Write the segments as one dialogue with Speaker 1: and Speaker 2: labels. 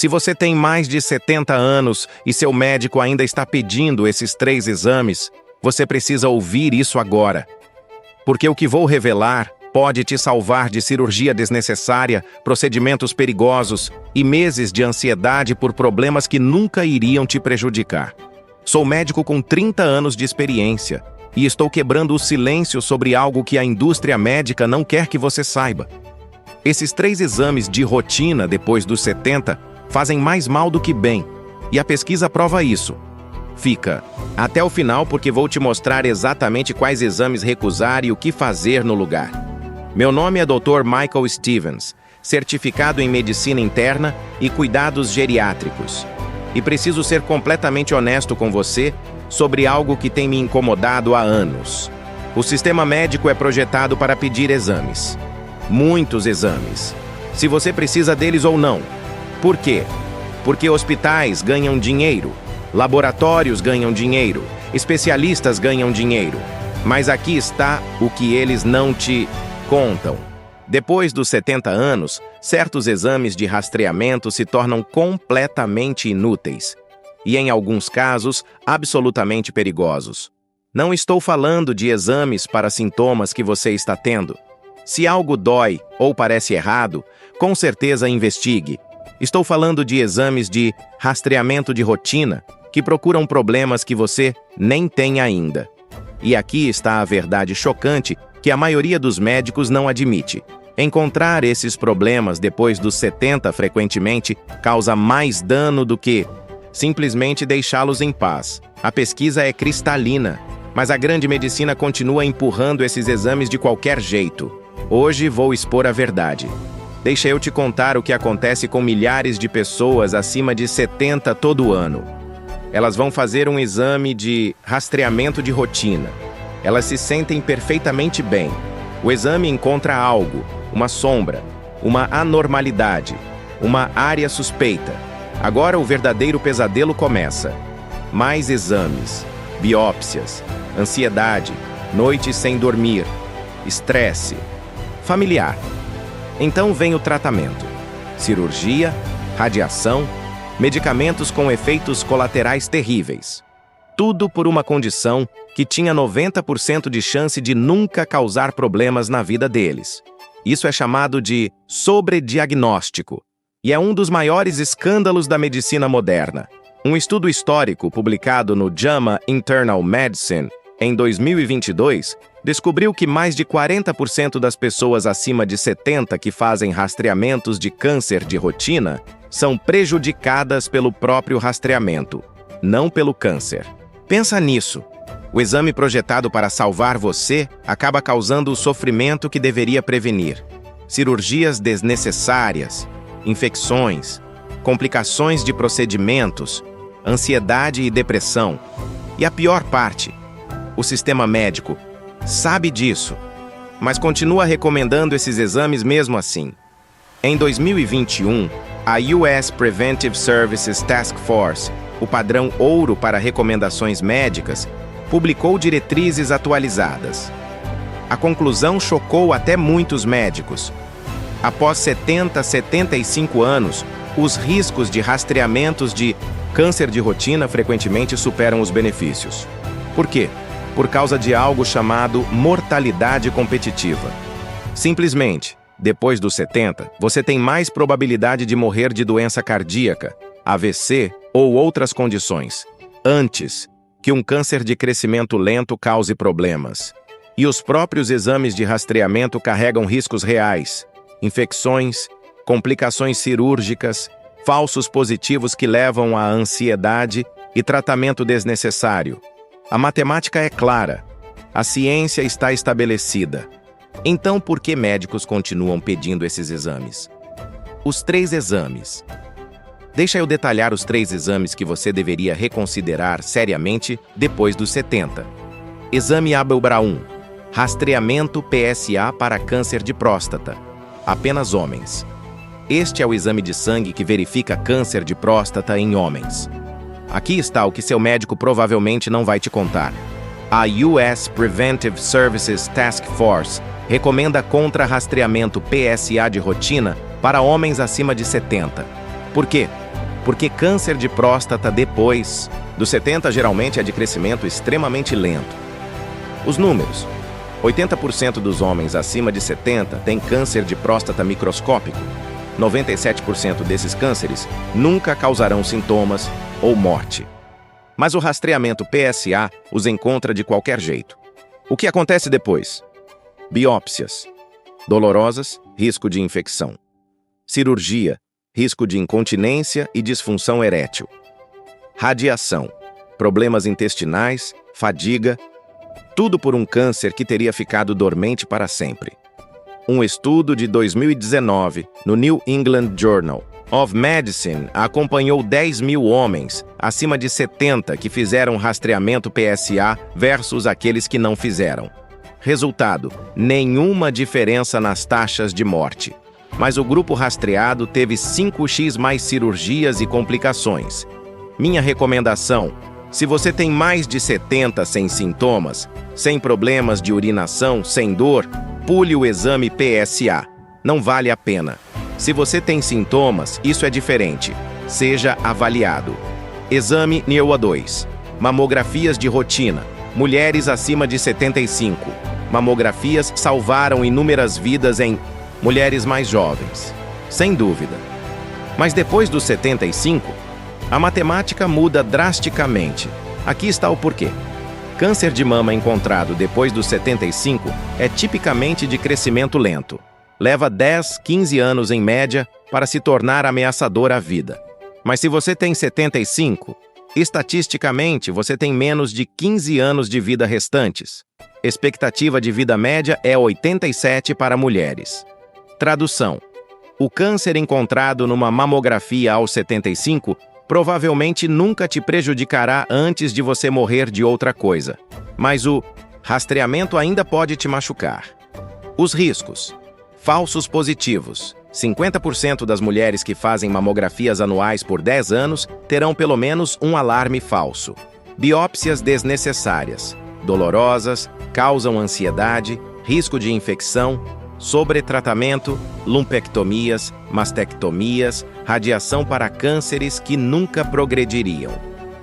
Speaker 1: Se você tem mais de 70 anos e seu médico ainda está pedindo esses 3 exames, você precisa ouvir isso agora. Porque o que vou revelar pode te salvar de cirurgia desnecessária, procedimentos perigosos e meses de ansiedade por problemas que nunca iriam te prejudicar. Sou médico com 30 anos de experiência e estou quebrando o silêncio sobre algo que a indústria médica não quer que você saiba. Esses 3 exames de rotina depois dos 70 fazem mais mal do que bem, e a pesquisa prova isso. Fica até o final porque vou te mostrar exatamente quais exames recusar e o que fazer no lugar. Meu nome é Dr. Michael Stevens, certificado em Medicina Interna e Cuidados Geriátricos. E preciso ser completamente honesto com você sobre algo que tem me incomodado há anos. O sistema médico é projetado para pedir exames. Muitos exames. Se você precisa deles ou não. Por quê? Porque hospitais ganham dinheiro, laboratórios ganham dinheiro, especialistas ganham dinheiro. Mas aqui está o que eles não te contam. Depois dos 70 anos, certos exames de rastreamento se tornam completamente inúteis. E, em alguns casos, absolutamente perigosos. Não estou falando de exames para sintomas que você está tendo. Se algo dói ou parece errado, com certeza investigue. Estou falando de exames de rastreamento de rotina que procuram problemas que você nem tem ainda. E aqui está a verdade chocante que a maioria dos médicos não admite. Encontrar esses problemas depois dos 70 frequentemente causa mais dano do que simplesmente deixá-los em paz. A pesquisa é cristalina, mas a grande medicina continua empurrando esses exames de qualquer jeito. Hoje vou expor a verdade. Deixa eu te contar o que acontece com milhares de pessoas acima de 70 todo ano. Elas vão fazer um exame de rastreamento de rotina. Elas se sentem perfeitamente bem. O exame encontra algo, uma sombra, uma anormalidade, uma área suspeita. Agora o verdadeiro pesadelo começa. Mais exames, biópsias, ansiedade, noites sem dormir, estresse, familiar. Então vem o tratamento. Cirurgia, radiação, medicamentos com efeitos colaterais terríveis. Tudo por uma condição que tinha 90% de chance de nunca causar problemas na vida deles. Isso é chamado de sobrediagnóstico, e é um dos maiores escândalos da medicina moderna. Um estudo histórico publicado no JAMA Internal Medicine, em 2022, descobriu que mais de 40% das pessoas acima de 70 que fazem rastreamentos de câncer de rotina são prejudicadas pelo próprio rastreamento, não pelo câncer. Pensa nisso. O exame projetado para salvar você acaba causando o sofrimento que deveria prevenir. Cirurgias desnecessárias, infecções, complicações de procedimentos, ansiedade e depressão. E a pior parte, o sistema médico sabe disso, mas continua recomendando esses exames mesmo assim. Em 2021, a US Preventive Services Task Force, o padrão ouro para recomendações médicas, publicou diretrizes atualizadas. A conclusão chocou até muitos médicos. Após 75 anos, os riscos de rastreamentos de câncer de rotina frequentemente superam os benefícios. Por quê? Por causa de algo chamado mortalidade competitiva. Simplesmente, depois dos 70, você tem mais probabilidade de morrer de doença cardíaca, AVC ou outras condições, antes que um câncer de crescimento lento cause problemas. E os próprios exames de rastreamento carregam riscos reais, infecções, complicações cirúrgicas, falsos positivos que levam à ansiedade e tratamento desnecessário. A matemática é clara. A ciência está estabelecida. Então, por que médicos continuam pedindo esses exames? Os 3 exames. Deixa eu detalhar os 3 exames que você deveria reconsiderar seriamente depois dos 70. Exame Abel-Braun. Rastreamento PSA para câncer de próstata. Apenas homens. Este é o exame de sangue que verifica câncer de próstata em homens. Aqui está o que seu médico provavelmente não vai te contar. A US Preventive Services Task Force recomenda contra-rastreamento PSA de rotina para homens acima de 70. Por quê? Porque câncer de próstata depois dos 70 geralmente é de crescimento extremamente lento. Os números: 80% dos homens acima de 70 têm câncer de próstata microscópico. 97% desses cânceres nunca causarão sintomas ou morte. Mas o rastreamento PSA os encontra de qualquer jeito. O que acontece depois? Biópsias dolorosas, risco de infecção. Cirurgia, risco de incontinência e disfunção erétil. Radiação, problemas intestinais, fadiga, tudo por um câncer que teria ficado dormente para sempre. Um estudo de 2019 no New England Journal of Medicine acompanhou 10.000 homens acima de 70 que fizeram rastreamento PSA versus aqueles que não fizeram. Resultado: nenhuma diferença nas taxas de morte. Mas o grupo rastreado teve 5x mais cirurgias e complicações. Minha recomendação: se você tem mais de 70 sem sintomas, sem problemas de urinação, sem dor, pule o exame PSA. Não vale a pena. Se você tem sintomas, isso é diferente. Seja avaliado. Exame NIOA-2. Mamografias de rotina. Mulheres acima de 75. Mamografias salvaram inúmeras vidas em mulheres mais jovens. Sem dúvida. Mas depois dos 75, a matemática muda drasticamente. Aqui está o porquê. Câncer de mama encontrado depois dos 75 é tipicamente de crescimento lento. Leva 10, 15 anos em média para se tornar ameaçador à vida. Mas se você tem 75, estatisticamente você tem menos de 15 anos de vida restantes. Expectativa de vida média é 87 para mulheres. Tradução: o câncer encontrado numa mamografia aos 75 provavelmente nunca te prejudicará antes de você morrer de outra coisa. Mas o rastreamento ainda pode te machucar. Os riscos: falsos positivos. 50% das mulheres que fazem mamografias anuais por 10 anos terão pelo menos um alarme falso. Biópsias desnecessárias, dolorosas, causam ansiedade, risco de infecção, sobretratamento, lumpectomias, mastectomias, radiação para cânceres que nunca progrediriam.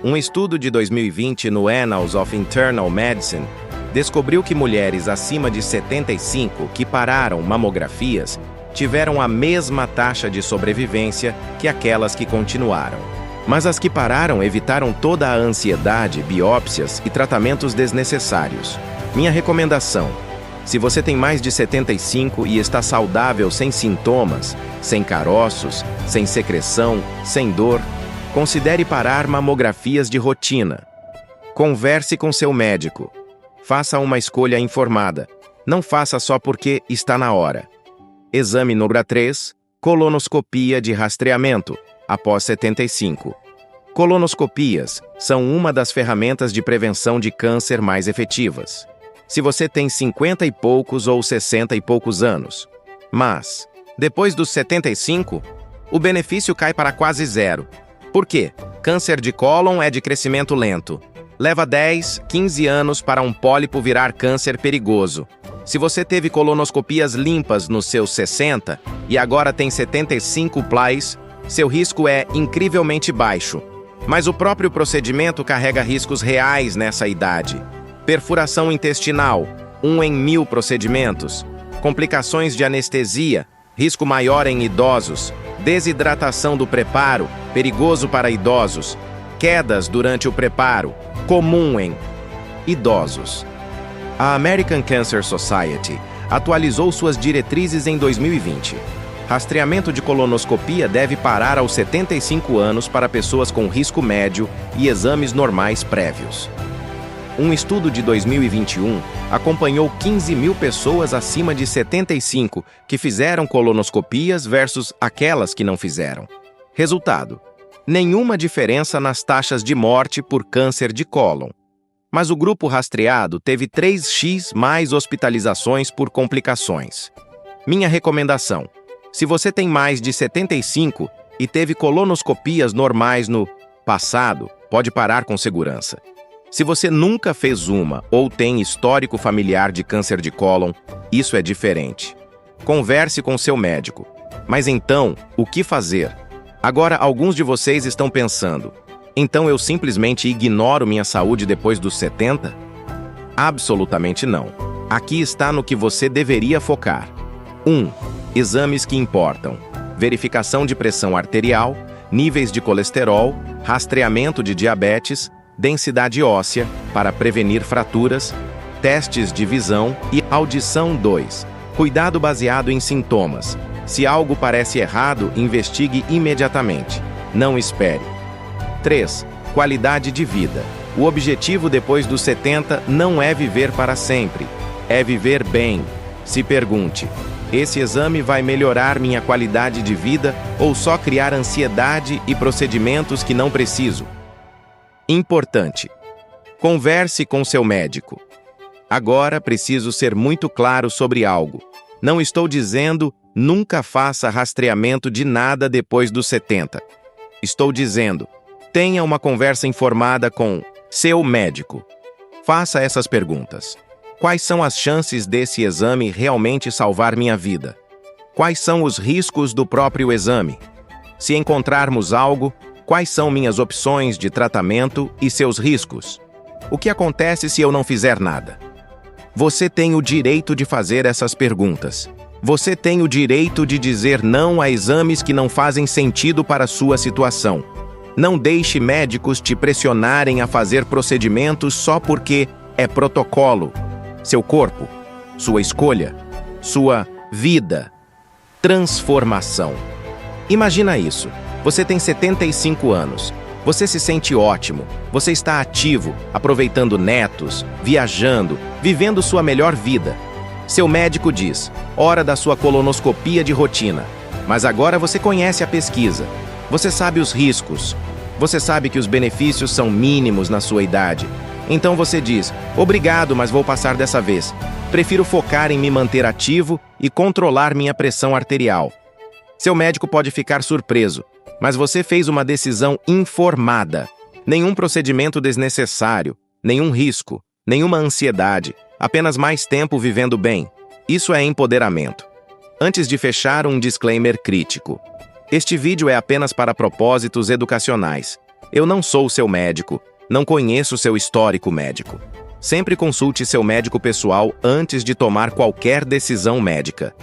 Speaker 1: Um estudo de 2020 no Annals of Internal Medicine descobriu que mulheres acima de 75 que pararam mamografias tiveram a mesma taxa de sobrevivência que aquelas que continuaram. Mas as que pararam evitaram toda a ansiedade, biópsias e tratamentos desnecessários. Minha recomendação: se você tem mais de 75 e está saudável sem sintomas, sem caroços, sem secreção, sem dor, considere parar mamografias de rotina. Converse com seu médico. Faça uma escolha informada. Não faça só porque está na hora. Exame número 3, colonoscopia de rastreamento, após 75. Colonoscopias são uma das ferramentas de prevenção de câncer mais efetivas. Se você tem 50 e poucos ou 60 e poucos anos. Mas, depois dos 75, o benefício cai para quase zero. Por quê? Câncer de cólon é de crescimento lento. Leva 10, 15 anos para um pólipo virar câncer perigoso. Se você teve colonoscopias limpas nos seus 60 e agora tem 75 plis, seu risco é incrivelmente baixo. Mas o próprio procedimento carrega riscos reais nessa idade. Perfuração intestinal, 1 em 1000 procedimentos. Complicações de anestesia, risco maior em idosos. Desidratação do preparo, perigoso para idosos. Quedas durante o preparo, comum em idosos. A American Cancer Society atualizou suas diretrizes em 2020. Rastreamento de colonoscopia deve parar aos 75 anos para pessoas com risco médio e exames normais prévios. Um estudo de 2021 acompanhou 15.000 pessoas acima de 75 que fizeram colonoscopias versus aquelas que não fizeram. Resultado: nenhuma diferença nas taxas de morte por câncer de cólon. Mas o grupo rastreado teve 3x mais hospitalizações por complicações. Minha recomendação: se você tem mais de 75 e teve colonoscopias normais no passado, pode parar com segurança. Se você nunca fez uma ou tem histórico familiar de câncer de cólon, isso é diferente. Converse com seu médico. Mas então, o que fazer? Agora, alguns de vocês estão pensando, então eu simplesmente ignoro minha saúde depois dos 70? Absolutamente não. Aqui está no que você deveria focar. 1. Exames que importam. Verificação de pressão arterial, níveis de colesterol, rastreamento de diabetes, densidade óssea, para prevenir fraturas, testes de visão e audição. 2. Cuidado baseado em sintomas. Se algo parece errado, investigue imediatamente. Não espere. 3. Qualidade de vida. O objetivo depois dos 70 não é viver para sempre, é viver bem. Se pergunte, esse exame vai melhorar minha qualidade de vida ou só criar ansiedade e procedimentos que não preciso? Importante. Converse com seu médico. Agora preciso ser muito claro sobre algo. Não estou dizendo nunca faça rastreamento de nada depois dos 70. Estou dizendo, tenha uma conversa informada com seu médico. Faça essas perguntas. Quais são as chances desse exame realmente salvar minha vida? Quais são os riscos do próprio exame? Se encontrarmos algo, quais são minhas opções de tratamento e seus riscos? O que acontece se eu não fizer nada? Você tem o direito de fazer essas perguntas. Você tem o direito de dizer não a exames que não fazem sentido para a sua situação. Não deixe médicos te pressionarem a fazer procedimentos só porque é protocolo. Seu corpo, sua escolha, sua vida. Transformação. Imagina isso. Você tem 75 anos. Você se sente ótimo. Você está ativo, aproveitando netos, viajando, vivendo sua melhor vida. Seu médico diz, hora da sua colonoscopia de rotina. Mas agora você conhece a pesquisa. Você sabe os riscos. Você sabe que os benefícios são mínimos na sua idade. Então você diz, obrigado, mas vou passar dessa vez. Prefiro focar em me manter ativo e controlar minha pressão arterial. Seu médico pode ficar surpreso, mas você fez uma decisão informada. Nenhum procedimento desnecessário, nenhum risco, nenhuma ansiedade, apenas mais tempo vivendo bem. Isso é empoderamento. Antes de fechar, um disclaimer crítico. Este vídeo é apenas para propósitos educacionais. Eu não sou seu médico, não conheço seu histórico médico. Sempre consulte seu médico pessoal antes de tomar qualquer decisão médica.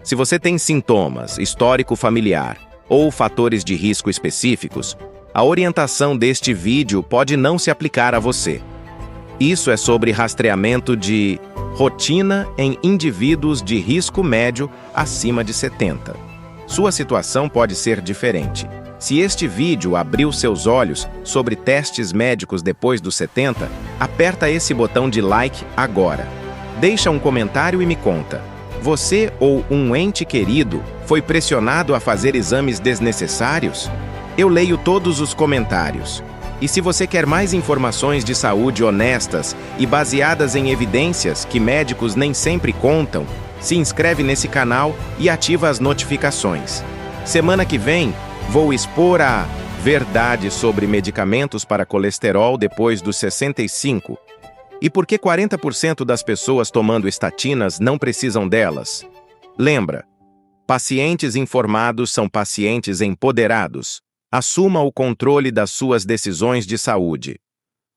Speaker 1: Se você tem sintomas, histórico familiar ou fatores de risco específicos, a orientação deste vídeo pode não se aplicar a você. Isso é sobre rastreamento de rotina em indivíduos de risco médio acima de 70. Sua situação pode ser diferente. Se este vídeo abriu seus olhos sobre testes médicos depois dos 70, aperta esse botão de like agora. Deixa um comentário e me conta. Você ou um ente querido foi pressionado a fazer exames desnecessários? Eu leio todos os comentários. E se você quer mais informações de saúde honestas e baseadas em evidências que médicos nem sempre contam, se inscreve nesse canal e ativa as notificações. Semana que vem, vou expor a verdade sobre medicamentos para colesterol depois dos 65 e por que 40% das pessoas tomando estatinas não precisam delas. Lembra, pacientes informados são pacientes empoderados. Assuma o controle das suas decisões de saúde.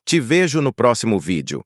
Speaker 1: Te vejo no próximo vídeo.